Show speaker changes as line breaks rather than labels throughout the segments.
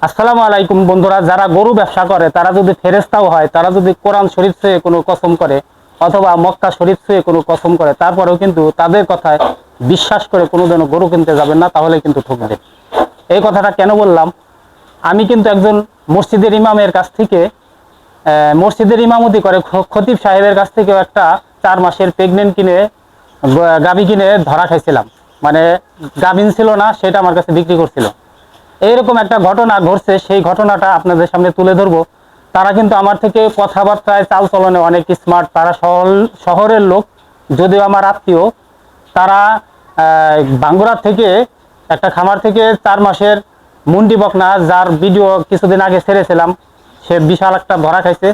আসসালামু আলাইকুম বন্ধুরা, যারা গরু ব্যবসা করে তারা যদি ফেরেশতাও হয়, তারা যদি কোরআন শরীফ ছুঁয়ে কোনো কসম করে অথবা মক্কা শরীফ ছুঁয়ে কোনো কসম করে, তারপরেও কিন্তু তাদের কথায় বিশ্বাস করে কোনোদিনও গরু কিনতে যাবেন না, তাহলে কিন্তু ঠকবেন। এই কথাটা কেন বললাম, আমি কিন্তু একজন মসজিদের ইমামের কাছ থেকে মসজিদের ইমামতি করে খতিব সাহেবের কাছ থেকেও একটা 4 মাসের প্রেগনেন্ট কিনে গাভী কিনে ধরা খাইছিলাম। মানে গাভিন ছিল না, সেটা আমার কাছে বিক্রি করছিল। এইরকম একটা ঘটনা ঘটছে, সেই ঘটনাটা আপনাদের সামনে তুলে ধরবো। তারা কিন্তু আমার থেকে কথাবার্তায় চালচলনে অনেক স্মার্ট। তারা শহরের লোক, যদিও আমার আত্মীয়। তারা বাঙ্গুরা থেকে একটা খামার থেকে 4 মাসের মুন্ডি বকনা, যার ভিডিও কিছুদিন আগে ছেড়েছিলাম, সে বিশাল একটা ধরা খাইছে,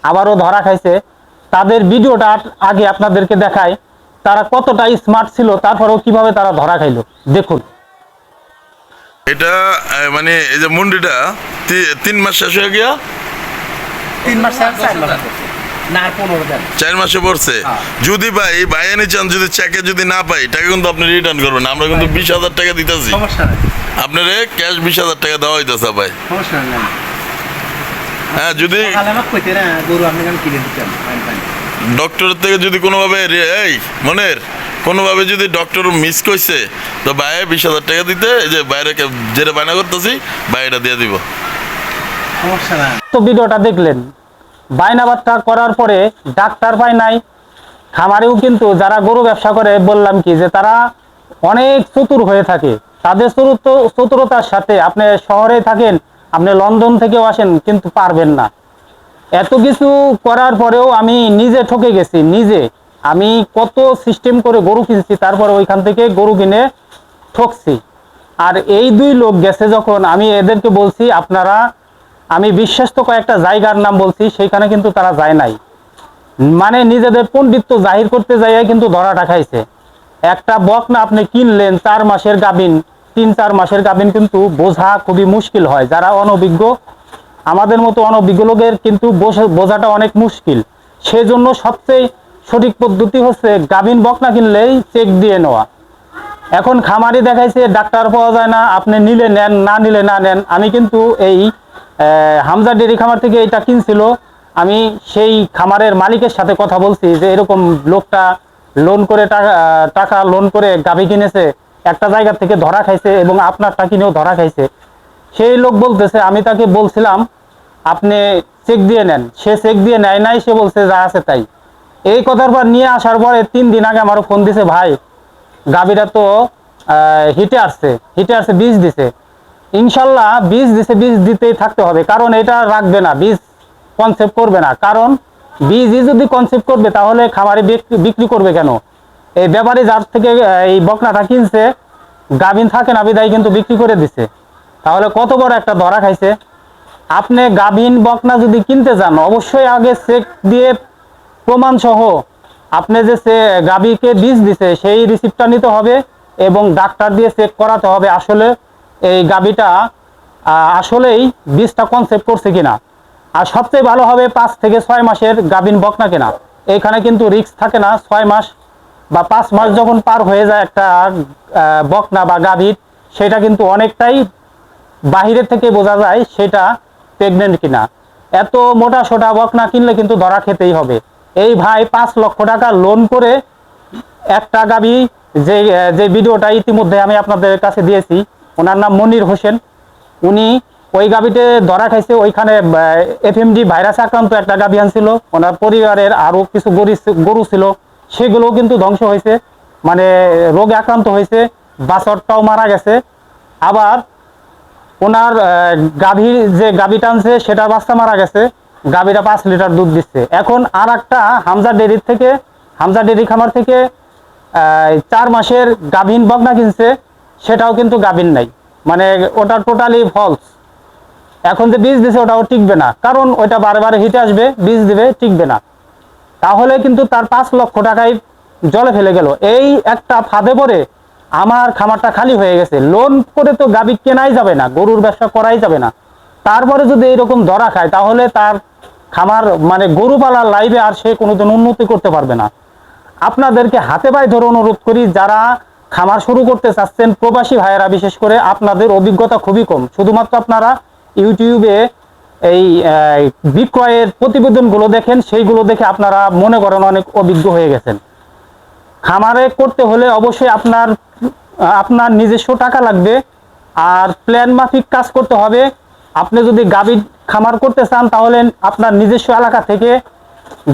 আবারও ধরা খাইছে। তাদের ভিডিওটা আগে আপনাদেরকে দেখায় তারা কতটা স্মার্ট ছিল, তারপরেও কিভাবে তারা ধরা খাইলো দেখুন।
এটা মানে এই যে মুন্ডিটা 3 মাস শেষ হয়ে গিয়া
3 মাস 4 মাস না 15 দিন
4 মাসে পড়ছে। যদি ভাই এনে চান, যদি চেকে যদি না পাই, টাকা কিন্তু আপনি রিটার্ন করবেন। আমরা কিন্তু 20,000 টাকা দিতেছি,
সমস্যা নাই,
আপনারে ক্যাশ 20,000 টাকা দেওয়া হইতেছে ভাই।
সমস্যা নাই।
হ্যাঁ, যদি
আলামত কইতে না গরু আপনি কেন কিনে দিতেন
ডক্টরের থেকে যদি কোনোভাবে এই মনের কোনোভাবে যদি ডক্টর মিস করছে, তো ভাই 20,000 টাকা দিতে, এই যে বাইরে যেটা বায়না করতেছি বাইরেটা দিয়ে দিব,
সমস্যা নাই।
তো ভিডিওটা দেখলেন, বায়নাবাদটা করার পরে ডাক্তার পায় নাই। খামারেও কিন্তু যারা গরু ব্যবসা করে, বললাম কি যে তারা অনেক চতুর হয়ে থাকে। তাদের চতুরতার সাথে আপনি শহরে থাকেন, আপনি লন্ডন থেকেও আসেন, কিন্তু পারবেন না। এত কিছু করার পরেও আমি নিজে ঠকে গেছি। আমি কত সিস্টেম করে গরু কিনছি, তারপরে ওইখান থেকে গরু কিনে ঠকছি। আর এই 2 লোক গেছে যখন, আমি এদেরকে বলছি আপনারা, আমি বিশ্বস্ত কয়েকটা জায়গার নাম বলছি, সেইখানে কিন্তু তারা যায় নাই। মানে নিজেদের পণ্ডিত্য জাহির করতে যাইয়া কিন্তু ধরাটা খাইছে। একটা বকনা আপনি কিনলেন 4 মাসের গাভিন, 3-4 মাসের গাভিন কিন্তু বোঝা খুবই মুশকিল হয়। যারা অনভিজ্ঞ, আমাদের মতো অনভিজ্ঞ লোকের কিন্তু বোঝাটা অনেক মুশকিল। সেজন্য সবচেয়ে সঠিক পদ্ধতি হচ্ছে গাভিন বকনা কিনলেই চেক দিয়ে নেওয়া। এখন খামারি দেখাইছে ডাক্তার পাওয়া যায় না, আপনি নিলে নেন, না নিলে না নেন। আমি কিন্তু এই হামজা ডেরি খামার থেকে এটা কিনছিল। আমি সেই খামারের মালিকের সাথে কথা বলছি যে এরকম লোকটা লোন করে টাকা লোন করে গাভী কিনেছে, একটা জায়গা থেকে ধরা খাইছে এবং আপনারটা কিনেও ধরা খাইছে। সেই লোক বলতেছে, আমি তাকে বলছিলাম আপনি চেক দিয়ে নেন, সে চেক দিয়ে নেয় নাই, সে বলছে যা আছে তাই। এই কথার পর নিয়ে আসার পরে 3 দিন আগে আমারও ফোন দিছে, ভাই গাভীরা তো হিটে আসছে বীজ দিছে। ইনশাল্লাহ বীজ দিছে, বীজ দিতেই থাকতে হবে, কারণ এটা রাখবে না, বীজ কনসেপ্ট করবে না। কারণ বীজই যদি কনসেপ্ট করবে, তাহলে খামারে বিক্রি করবে কেন? এই ব্যাপারে যার থেকে এই বকনাটা কিনছে, গাভিন থাকে না বিদায় কিন্তু বিক্রি করে দিছে। তাহলে কত বড় একটা ধরা খাইছে। আপনি গাভিন বকনা যদি কিনতে যান, অবশ্যই আগে চেক দিয়ে প্রমাণ সহ আপনি যে গাভীকে বীজ দিছে সেই রিসিপ্টটা নিতে হবে এবং ডাক্তার দিয়ে চেক করাতে হবে আসলে এই গাভীটা আসলেই বীজটা কনসেপ্ট করছে কিনা। আর সবচেয়ে ভালো হবে 5 থেকে 6 মাসের গাভিন বকনা কেনা। এইখানে কিন্তু রিস্ক থাকে না। 6 মাস বা 5 মাস যখন পার হয়ে যায় একটা বকনা বা গাভীর, সেটা কিন্তু অনেকটাই বাহিরের থেকে বোঝা যায় সেটা প্রেগনেন্ট কিনা। এত মোটা সোটা বকনা কিনলে কিন্তু ধরা খেতেই হবে। এই ভাই 5 লক্ষ টাকা লোন করে একটা গাভী, যে ভিডিওটা ইতিমধ্যে আমি আপনাদের কাছে দিয়েছি, ওনার নাম মনির হোসেন, উনি ওই গাভীতে ধরা খাইছে। ওইখানে FMD ভাইরাস আক্রান্ত একটা গাভী আনছিল, ওনার পরিবারের আরও কিছু গরু ছিল, সেগুলোও কিন্তু ধ্বংস হয়েছে, মানে রোগে আক্রান্ত হয়েছে, বাছরটাও মারা গেছে। আবার ওনার গাভীর যে গাভীটা আনছে সেটা বাচ্চা মারা গেছে, গাভীটা 5 লিটার দুধ দিচ্ছে। এখন আর একটা হামজা ডেরি খামার থেকে 4 মাসের গাভীন বকনা কিনছে, সেটাও কিন্তু গাভীন নাই, মানে ওটা টোটালি ফলস। এখন যে বীজ দিছে ওটাও টিকবে না, কারণ ওইটা বারে বারে হিটে আসবে, বীজ দিবে, টিকবে না। তাহলে কিন্তু তার 5 লক্ষ টাকায় জলে ফেলে গেল। এই একটা ফাঁদে পড়ে আমার খামারটা খালি হয়ে গেছে। লোন করে তো গাভী কেনাই যাবে না, গরুর ব্যবসা করাই যাবে না। তারপরে যদি এরকম ধরা খায়, তাহলে তার খামার মানে গরু পালার লাইভে আর সে কোনোদিন উন্নতি করতে পারবে না। আপনাদেরকে হাতে পায়ে ধরে অনুরোধ করি, যারা খামার শুরু করতে চাচ্ছেন, প্রবাসী ভাইয়েরা বিশেষ করে, আপনাদের অভিজ্ঞতা খুবই কম, শুধুমাত্র আপনারা ইউটিউবে এই বিক্রয়ের প্রতিবেদনগুলো দেখেন, সেইগুলো দেখে আপনারা মনে করেন অনেক অভিজ্ঞ হয়ে গেছেন। খামারে করতে হলে অবশ্যই আপনার নিজস্ব টাকা লাগবে, আর প্ল্যান মাফিক কাজ করতে হবে। আপনি যদি গাভীর খামার করতে চান তাহলে আপনার নিজস্ব এলাকা থেকে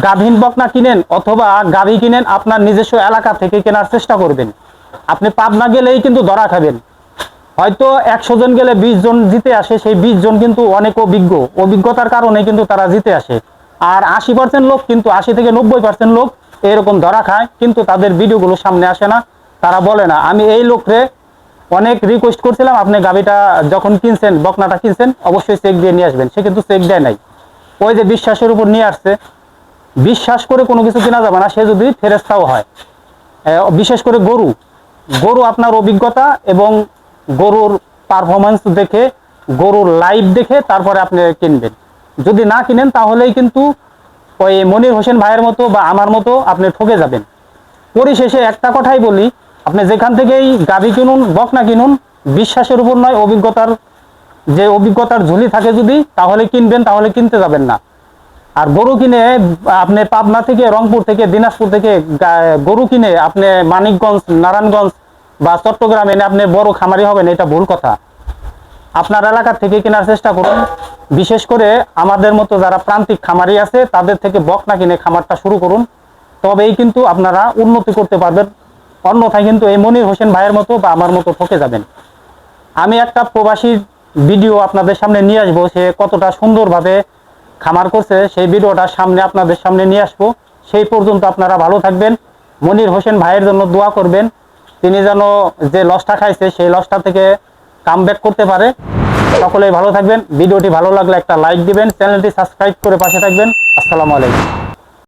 গাভীন বকনা কিনেন অথবা গাভী কিনেন, আপনার নিজস্ব এলাকা থেকে কেনার চেষ্টা করবেন। আপনি পাবনা গেলেই কিন্তু ধরা খাবেন। হয়তো 100 জন গেলে 20 জন জিতে আসে, সেই 20 জন কিন্তু অনেক অভিজ্ঞতার কারণে কিন্তু তারা জিতে আসে। আর 80% লোক কিন্তু 80 থেকে 90% লোক এরকম ধরা খায়, কিন্তু তাদের ভিডিওগুলো সামনে আসে না, তারা বলে না। আমি এই লোকরে অনেক রিকোয়েস্ট করছিলাম, আপনি গাভীটা যখন কিনছেন, বকনাটা কিনছেন, অবশ্যই চেক দিয়ে নিয়ে আসবেন। সে কিন্তু চেক দেয় নাই, ওই যে বিশ্বাসের উপর নিয়ে আসছে। বিশ্বাস করে কোনো কিছু কেনা যাবে না, সে যদি ফেরেস্তাও হয়। বিশেষ করে গরু আপনার অভিজ্ঞতা এবং গরুর পারফরমেন্স দেখে, গরুর লাইভ দেখে তারপরে আপনি কিনবেন। যদি না কিনেন তাহলেই কিন্তু ওই মনির হোসেন ভাইয়ের মতো বা আমার মতো আপনি ঠকে যাবেন। পরিশেষে একটা কথাই বলি, আপনি যেখান থেকেই গাভী কিনুন, বকনা কিনুন, বিশ্বাসের উপর নয়, অভিজ্ঞতার ঝুলি থাকে যদি, তাহলে কিনবেন, তাহলে কিনতে যাবেন না। আর গরু কিনে আপনি পাবনা থেকে, রংপুর থেকে, দিনাজপুর থেকে গরু কিনে আপনি মানিকগঞ্জ, নারায়ণগঞ্জ বা চট্টগ্রামে এনে আপনি বড় খামারি হবেন, এটা ভুল কথা। আপনার এলাকা থেকে কেনার চেষ্টা করুন। বিশেষ করে আমাদের মতো যারা প্রান্তিক খামারি আছে, তাদের থেকে বকনা কিনে খামারটা শুরু করুন, তবেই কিন্তু আপনারা উন্নতি করতে পারবেন। অন্যথায় কিন্তু এই মনির হোসেন ভাইয়ের মতো বা আমার মতো ঠকে যাবেন। আমি একটা প্রবাসীর ভিডিও আপনাদের সামনে নিয়ে আসবো, সে কতটা সুন্দরভাবে খামার করছে, সেই ভিডিওটা আপনাদের সামনে নিয়ে আসবো। সেই পর্যন্ত আপনারা ভালো থাকবেন। মনির হোসেন ভাইয়ের জন্য দোয়া করবেন, তিনি যেন যে লসটা খাইছে সেই লসটা থেকে কামব্যাক করতে পারে। সকলেই ভালো থাকবেন। ভিডিওটি ভালো লাগলে একটা লাইক দিবেন, চ্যানেলটি সাবস্ক্রাইব করে পাশে থাকবেন। আসসালামু আলাইকুম।